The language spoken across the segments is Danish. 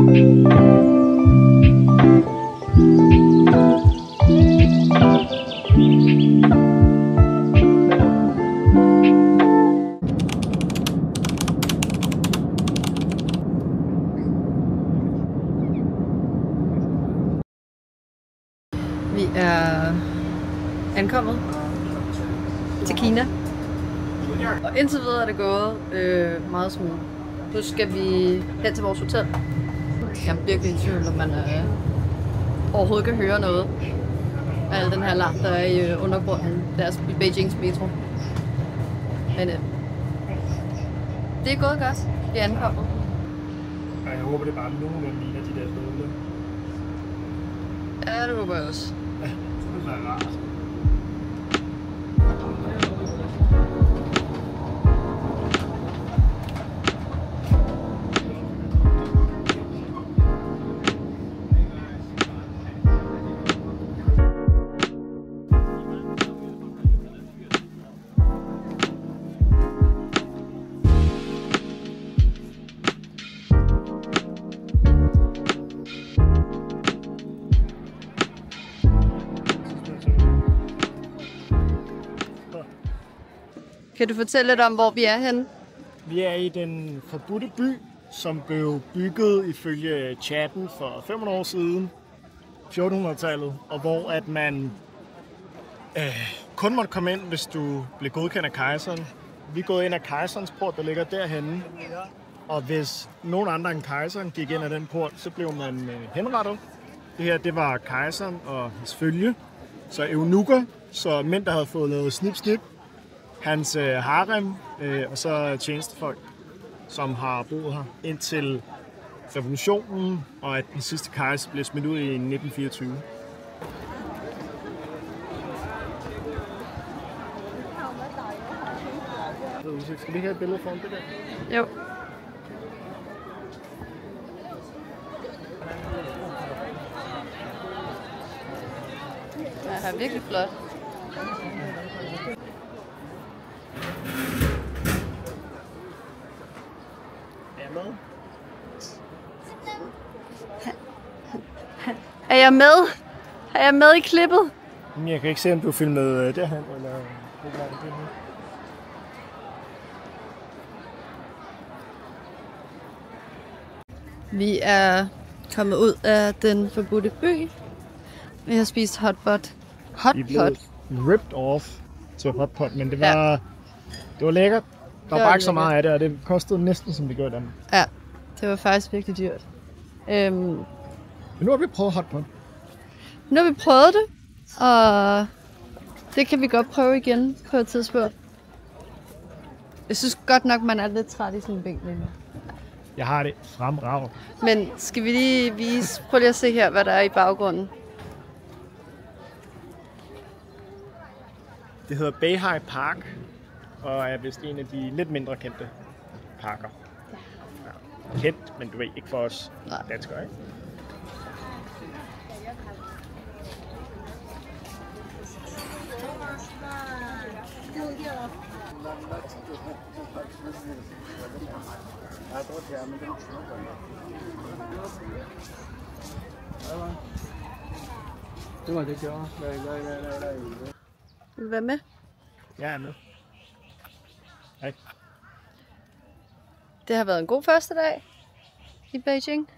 Vi er ankommet til Kina, og indtil videre er det gået meget smooth. Nu skal vi hen til vores hotel. Jeg er virkelig i tvivl, om man overhovedet kan høre noget af al den her larm, der er i undergrunden i Beijings metro. Men det er gået godt. Vi er ankommet. Jeg håber, det er bare nogen af mine af de der stole. Ja, det håber jeg også. Ja, det er rart. Kan du fortælle lidt om, hvor vi er henne? Vi er i den forbudte by, som blev bygget ifølge chatten for 500 år siden, 1400-tallet, og hvor at man kun måtte komme ind, hvis du blev godkendt af kejseren. Vi er gået ind af kejserens port, der ligger derhenne, og hvis nogen andre end kejseren gik ind af den port, så blev man henrettet. Det her, det var kejseren og hans følge, så eunukker, så mænd, der havde fået lavet snip-snip, hans harem, og så tjenestefolk, som har boet her indtil revolutionen, og at den sidste kejser blev smidt ud i 1924. Skal vi have et billede foran det der? Jo. Det er virkelig flot. Er jeg med? Er jeg med i klippet? Jeg kan ikke se, om du er filmet derhen, eller Vi er kommet ud af den forbudte by. Vi har spist hotpot. Vi blev ripped off til hotpot, men det var lækkert. Der var bare ikke så meget af det, og det kostede næsten, som det gjorde dem. Ja, det var faktisk virkelig dyrt. Men nu har vi prøvet hotpot. Nu har vi prøvet det, og det kan vi godt prøve igen på et tidspunkt. Jeg synes godt nok, man er lidt træt i sin bænk lige nu. Jeg har det fremragende. Men skal vi lige vise, prøv lige at se her, hvad der er i baggrunden. Det hedder Beihai Park, og er vist en af de lidt mindre kendte parker. Ja. Kendt, men du ved, ikke for os danskere, ikke? Vil du være med? Jeg er med. Hej. Det har været en god første dag i Beijing.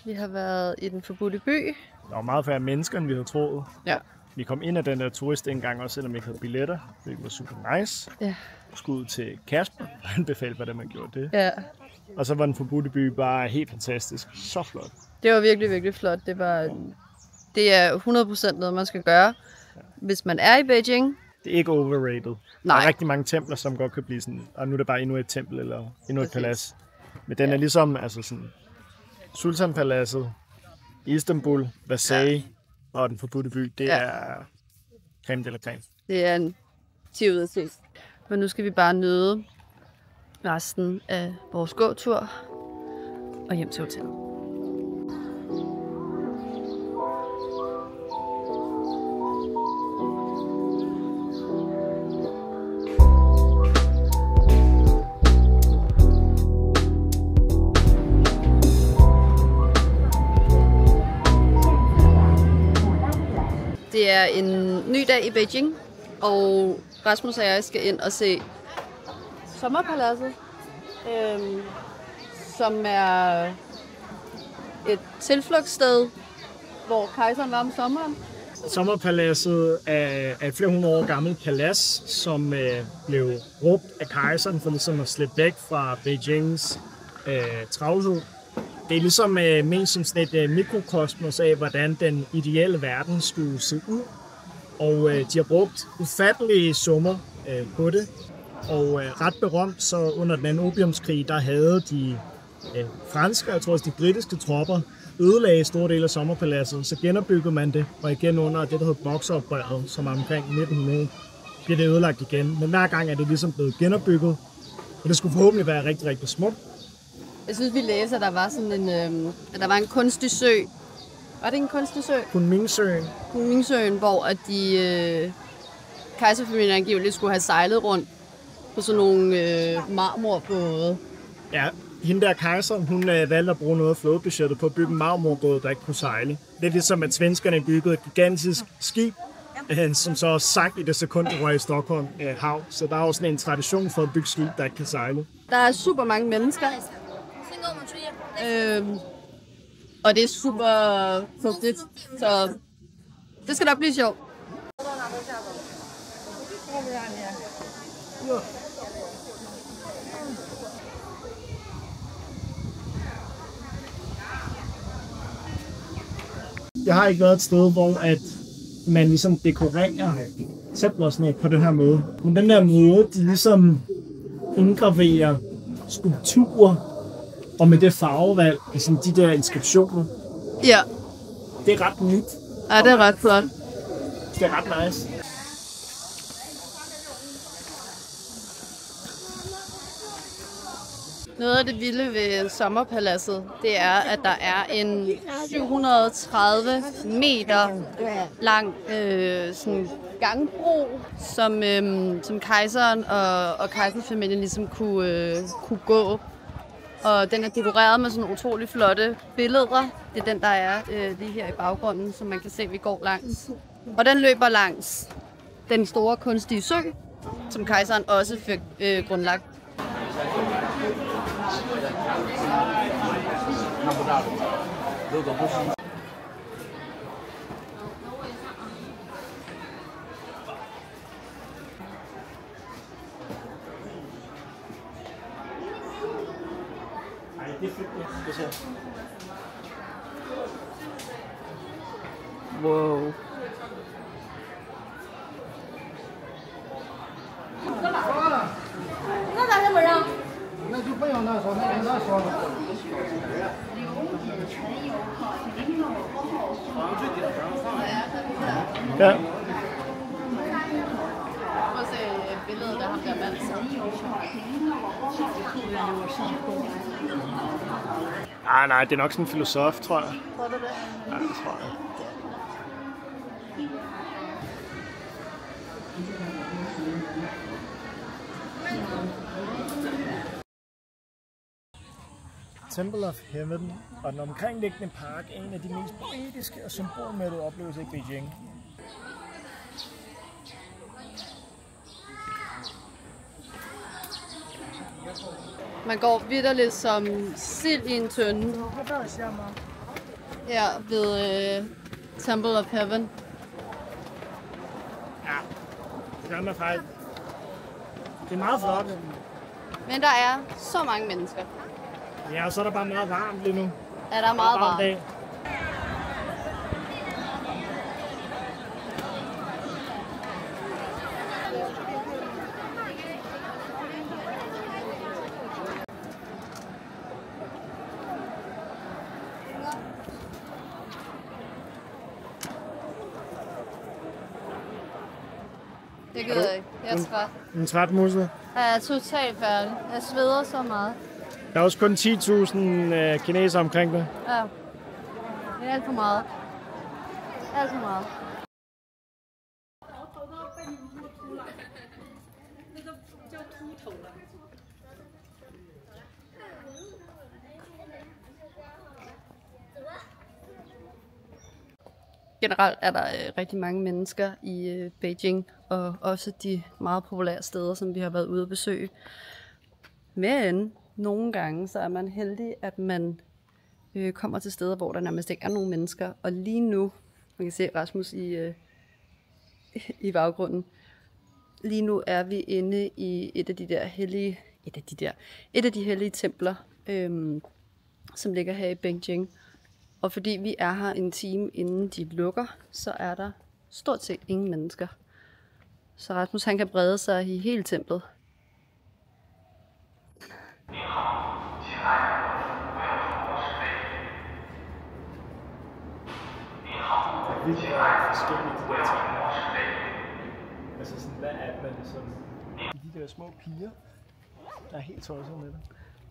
Vi har været i den forbudte by. Der var meget færre mennesker, end vi havde troet. Ja. Vi kom ind af den der turistindgang, også selvom vi ikke havde billetter. Det var super nice. Ja. Skud til Kasper, og han befalede, hvordan man gjorde det. Ja. Og så var den forbudte by bare helt fantastisk. Så flot. Det var virkelig, virkelig flot. Det er 100% noget, man skal gøre, hvis man er i Beijing. Det er ikke overrated. Nej. Der er rigtig mange templer, som godt kan blive sådan, og nu er det bare endnu et tempel eller endnu et palads. Men den er ligesom altså sådan Sultanpaladset, Istanbul, Versailles og den forbudte by. Det er creme de la creme. Det er en 10 ud af 10. Men nu skal vi bare nyde resten af vores gåtur og hjem til hotellet. Det er en ny dag i Beijing, og Rasmus og jeg skal ind og se Sommerpaladset, som er et tilflugtssted, hvor kejseren var om sommeren. Sommerpaladset er et flere hundrede år gammelt palads, som blev råbt af kejseren for ligesom at slippe væk fra Beijings travlhed. Det er ligesom ment som sådan et mikrokosmos af, hvordan den ideelle verden skulle se ud. Og de har brugt ufattelige summer på det. Og ret berømt, så under den anden opiumskrig, der havde de franske, jeg tror også de britiske tropper, ødelagde store dele af Sommerpaladset, så genopbyggede man det, og igen under det, der hedder Bokseroprøret, som omkring 1900 bliver det ødelagt igen. Men hver gang er det ligesom blevet genopbygget, og det skulle forhåbentlig være rigtig, rigtig smukt. Jeg synes, vi læser, at der var sådan at der var en kunstig sø. Var det en kunstig sø? Kunmingsøen. Kunmingsøen, hvor at de kejserfamilien angiveligt skulle have sejlet rundt på sådan nogle marmorbåde. Ja, hende der kejseren, hun valgte at bruge noget af flådebudgettet på at bygge en marmorbåd, der ikke kunne sejle. Det er ligesom, at svenskerne byggede et gigantisk skib, som så sagt i det sekund, det var i Stockholm hav. Så der er også sådan en tradition for at bygge skib, der ikke kan sejle. Der er super mange mennesker. Og det er super fugtigt, så det skal nok blive sjovt. Jeg har ikke været et sted, hvor at man ligesom dekorerer templer på den her måde. Men den der måde, de ligesom indgraverer skulpturer, og med det farvevalg, sådan de der inskriptioner. Ja. Det er ret nyt. Ja, det er ret flot. Det er ret nice. Noget af det vilde ved Sommerpaladset, det er, at der er en 730 meter lang sådan gangbro, som kejseren og kejserfamilien ligesom kunne gå. Og den er dekoreret med sådan utrolig flotte billeder. Det er den, der er lige her i baggrunden, som man kan se, vi går langs. Og den løber langs den store kunstige sø, som kejseren også fik grundlagt. Wow. Ja. Prøv at se billedet af ham der mand. Nej, det er nok sådan en filosof, tror jeg. Tror du det? Ja, det tror jeg. Temple of Heaven og den omkringliggende park er en af de mest poetiske og symbolmættede oplevelser i Beijing. Man går vitterligt som sild i en tønde. Ja, ved Temple of Heaven. Ja, det gør man faktisk. Det er meget flot. Men der er så mange mennesker. Ja, og så er der bare meget varmt lige nu. Ja, der er meget varmt. Dag. Det gider jeg ikke. Jeg er træt. En træt musse. Jeg er totalt færdig. Jeg sveder så meget. Der er også kun 10.000 kinesere omkring det. Ja. Det er alt for meget. Alt for meget. generelt er der rigtig mange mennesker i Beijing, og også de meget populære steder, som vi har været ude at besøge. Men nogle gange, så er man heldig, at man kommer til steder, hvor der nærmest ikke er nogen mennesker. Og lige nu, man kan se Rasmus i baggrunden, lige nu er vi inde i et af de hellige templer, som ligger her i Beijing. Og fordi vi er her en time inden de lukker, så er der stort set ingen mennesker. Så Rasmus han kan brede sig i hele templet. Altså sådan, hvad er man sådan de der små piger, der er helt tosset med det?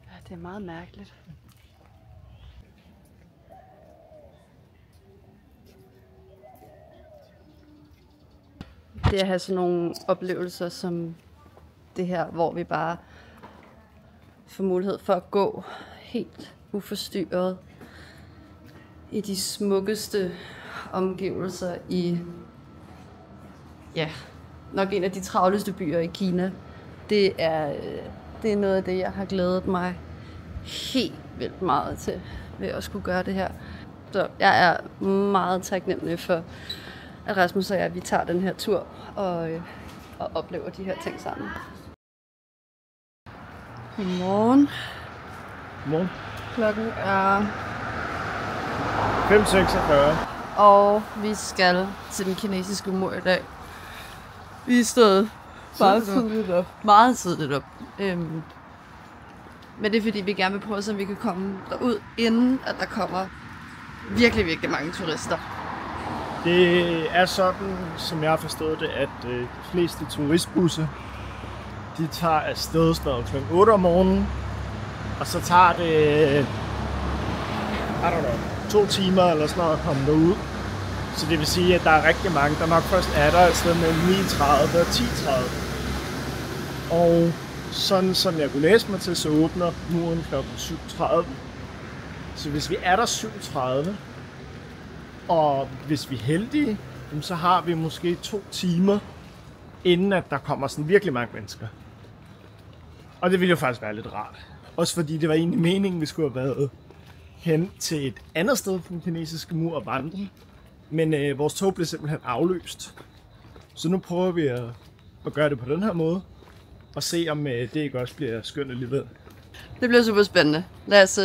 Ja, det er meget mærkeligt. Det at have sådan nogle oplevelser som det her, hvor vi bare får mulighed for at gå helt uforstyrret i de smukkeste omgivelser i, ja, nok en af de travleste byer i Kina. Det er noget af det, jeg har glædet mig helt vildt meget til ved at skulle gøre det her. Så jeg er meget taknemmelig for, at Rasmus og jeg, vi tager den her tur og oplever de her ting sammen. Godmorgen. Godmorgen. Klokken er 5:46. Og vi skal til den kinesiske mur i dag. Vi er stået meget tidligt op. Men det er fordi, vi gerne vil prøve, så vi kan komme derud, inden at der kommer virkelig, virkelig mange turister. Det er sådan, som jeg har forstået det, at de fleste turistbusser, de tager afsted sådan kl. 8 om morgenen, og så tager det 2 timer eller sådan noget at komme derud. Så det vil sige, at der er rigtig mange, der nok først er der et sted mellem 9:30 og 10:30. Og sådan som jeg kunne læse mig til, så åbner muren kl. 7:30. Så hvis vi er der 7:30, og hvis vi er heldige, så har vi måske 2 timer, inden at der kommer sådan virkelig mange mennesker. Og det ville jo faktisk være lidt rart. Også fordi det var egentlig meningen, vi skulle have været hen til et andet sted på den kinesiske mur og vandre. Men vores tog blev simpelthen afløst. Så nu prøver vi at gøre det på den her måde. Og se om det ikke også bliver skønt alligevel. Det bliver super spændende. Lad os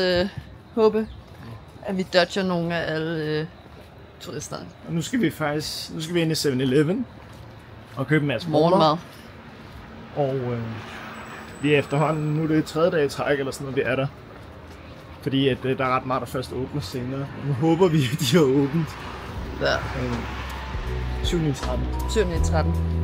håbe, at vi dodger nogle af alle turisterne. Og nu skal vi ind i 7-Eleven og købe en masse morgenmad. Og vi er efterhånden, nu er det 3. dag i træk eller sådan noget, vi er der. Fordi at, der er ret meget, der først åbner senere. Nu håber vi, at de har åbent. Ja. 7-13. 7-13.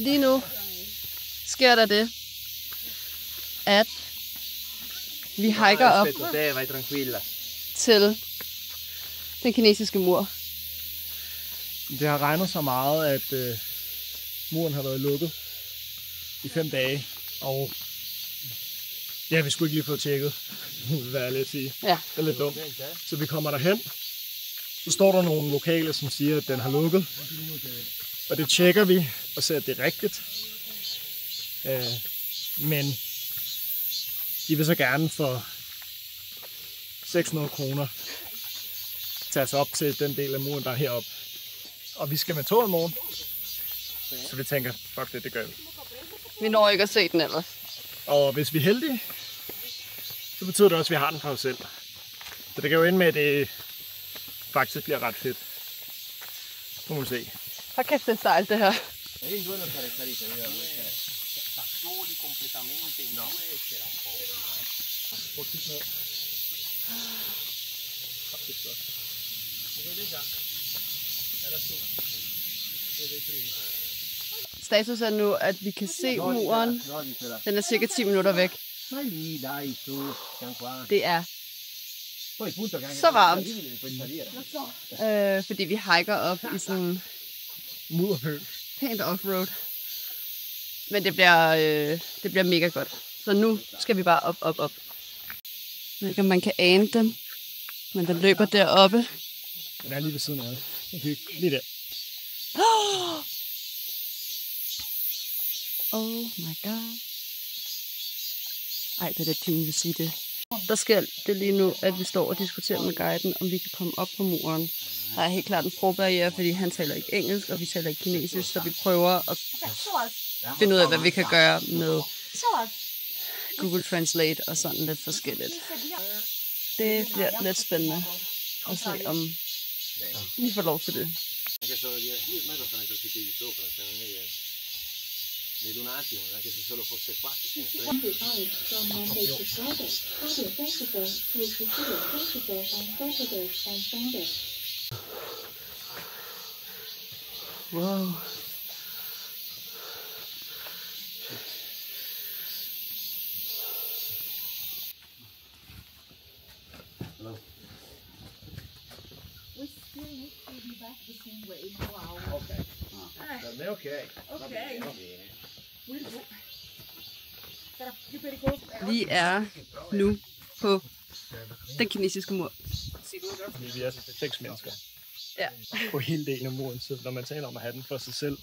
Lige nu sker der det, at vi hiker op til den kinesiske mur. Det har regnet så meget, at muren har været lukket i 5 dage. Og det har vi sgu ikke lige fået tjekket, hvad jeg lige at sige. Ja. Det er lidt dumt. Så vi kommer derhen. Så står der nogle lokale, som siger, at den har lukket. Og det tjekker vi og ser, at det er rigtigt. Men de vil så gerne for 600 kroner tage os op til den del af muren, der er heroppe. Og vi skal med tog i morgen. Så vi tænker, fuck det gør vi. Vi når ikke at se den ellers. Og hvis vi er heldige, så betyder det også, at vi har den for os selv. Så det kan jo ende med, at det faktisk bliver ret fedt. Nu må vi se. Hold kæft, det er sejlt det her. Status er nu, at vi kan se muren. Den er cirka 10 minutter væk. Det er så varmt. Fordi vi hiker op i sådan pænt offroad. Men det bliver mega godt. Så nu skal vi bare op. Jeg ved ikke, om man kan ane den. Men den løber deroppe. Den er lige ved siden af det. Lige der. Oh my god. Ej, det er det, Tine vil sige det. Der sker det lige nu, at vi står og diskuterer med guiden, om vi kan komme op på muren. Der er helt klart en sprogbarriere, fordi han taler ikke engelsk, og vi taler ikke kinesisk, så vi prøver at finde ud af, hvad vi kan gøre med Google Translate og sådan lidt forskelligt. Det bliver lidt spændende at se, om vi får lov til det. Wow. Vi er nu på den kinesiske mur. Vi er 6 mennesker. Ja. På hele delen af muren, så når man taler om at have den for sig selv,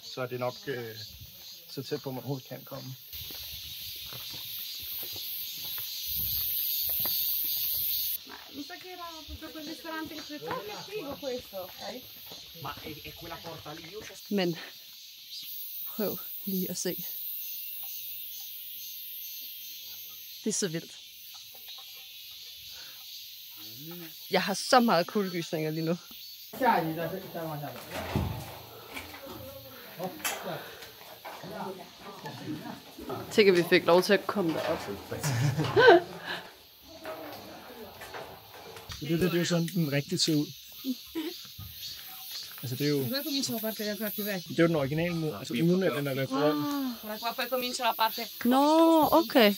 så er det nok så tæt på, man overhovedet kan komme. Men prøv lige at se. Det er så vildt. Jeg har så meget kuldegysninger lige nu. Tænk, at vi fik lov til at komme derop. Det er jo sådan, den rigtig ser ud. Altså det er jo... Det er jo den originale mur, altså uden at den er lavet foran. Nå, okay.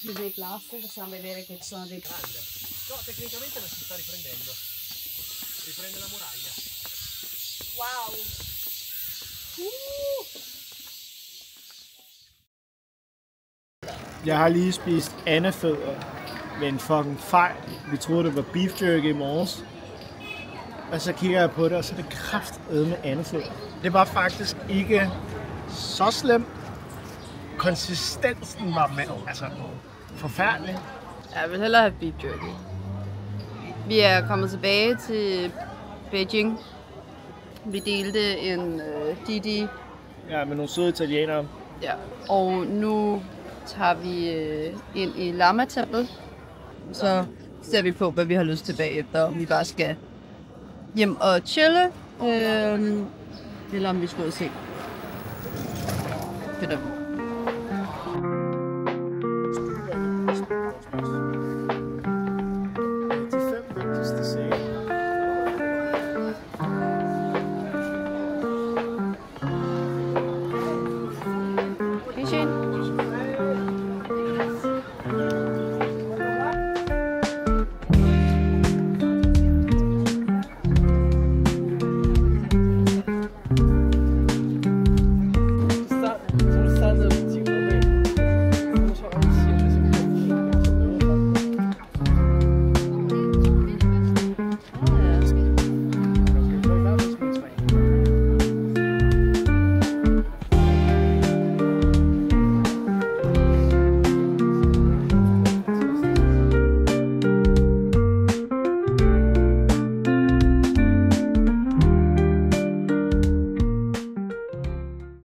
No, tecnicamente la si sta riprendendo. Riprende la muraglia. Wow! Jeg har lige spist andefødder med en fucking fejl. Vi troede, det var beef jerky i morges. Og så kigger jeg på det, og så er det kraftedme andefødder. Det var faktisk ikke så slemt. Konsistensen var forfærdelig. Jeg vil hellere have beef jerky. Vi er kommet tilbage til Beijing. Vi delte en Didi. Ja, med nogle søde italienere. Ja, og nu tager vi ind i Lama-templet. Så ser vi på, hvad vi har lyst til bagefter. Om vi bare skal hjem og chille. Eller om vi skal ud og se. Fedt. Shane.